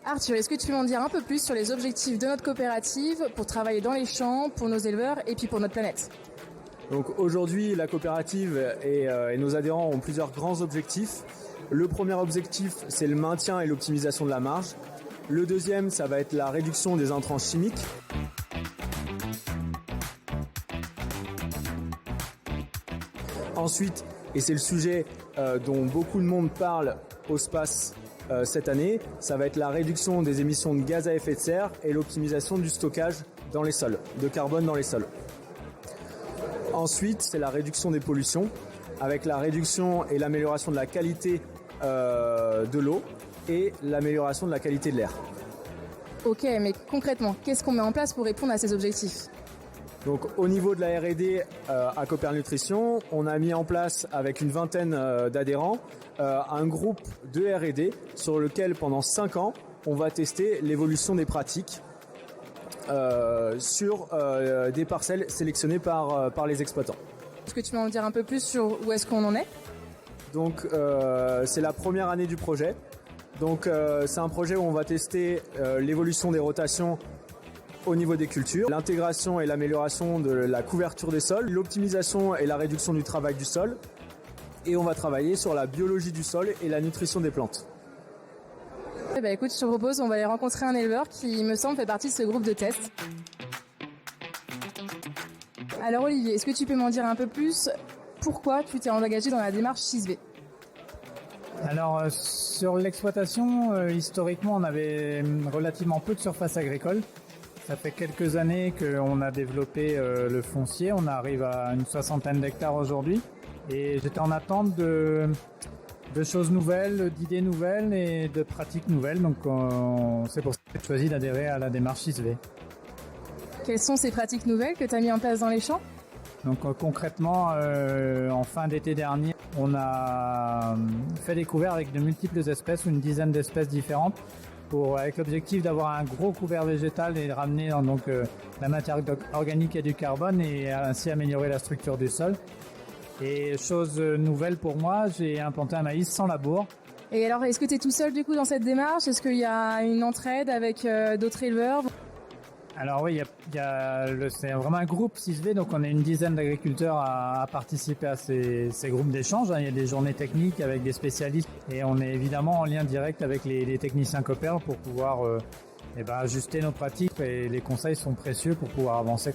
Arthur, est-ce que tu peux m'en dire un peu plus sur les objectifs de notre coopérative pour travailler dans les champs, pour nos éleveurs et puis pour notre planète? Donc aujourd'hui, la coopérative et nos adhérents ont plusieurs grands objectifs. Le premier objectif, c'est le maintien et l'optimisation de la marge. Le deuxième, ça va être la réduction des intrants chimiques. Ensuite, et c'est le sujet dont beaucoup de monde parle au SPACE cette année, ça va être la réduction des émissions de gaz à effet de serre et l'optimisation du stockage dans les sols, de carbone dans les sols. Ensuite, c'est la réduction des pollutions, avec la réduction et l'amélioration de la qualité de l'eau et l'amélioration de la qualité de l'air. Ok, mais concrètement, qu'est-ce qu'on met en place pour répondre à ces objectifs? Donc au niveau de la R&D à Cooper Nutrition, on a mis en place avec une vingtaine d'adhérents un groupe de R&D sur lequel pendant 5 ans, on va tester l'évolution des pratiques sur des parcelles sélectionnées par les exploitants. Est-ce que tu peux en dire un peu plus sur où est-ce qu'on en est? Donc c'est la première année du projet. Donc c'est un projet où on va tester l'évolution des rotations au niveau des cultures, l'intégration et l'amélioration de la couverture des sols, l'optimisation et la réduction du travail du sol. Et on va travailler sur la biologie du sol et la nutrition des plantes. Eh ben, écoute, je te propose, on va aller rencontrer un éleveur qui, il me semble, fait partie de ce groupe de test. Alors Olivier, est-ce que tu peux m'en dire un peu plus? Pourquoi tu t'es engagé dans la démarche 6V? Alors sur l'exploitation, historiquement on avait relativement peu de surface agricole. Ça fait quelques années qu'on a développé le foncier, on arrive à une 60aine d'hectares aujourd'hui. Et j'étais en attente de choses nouvelles, d'idées nouvelles et de pratiques nouvelles. Donc c'est pour ça que j'ai choisi d'adhérer à la démarche 6V. Quelles sont ces pratiques nouvelles que tu as mis en place dans les champs? Donc concrètement, en fin d'été dernier, on a fait des couverts avec de multiples espèces, une dizaine d'espèces différentes, avec l'objectif d'avoir un gros couvert végétal et de ramener donc la matière organique et du carbone et ainsi améliorer la structure du sol. Et chose nouvelle pour moi, j'ai implanté un maïs sans labour. Et alors, est-ce que tu es tout seul du coup dans cette démarche? Est-ce qu'il y a une entraide avec d'autres éleveurs? Alors oui, c'est vraiment un groupe 6V, donc on est une dizaine d'agriculteurs à participer à ces groupes d'échange. Il y a des journées techniques avec des spécialistes et on est évidemment en lien direct avec les techniciens Cooper pour pouvoir ajuster nos pratiques et les conseils sont précieux pour pouvoir avancer.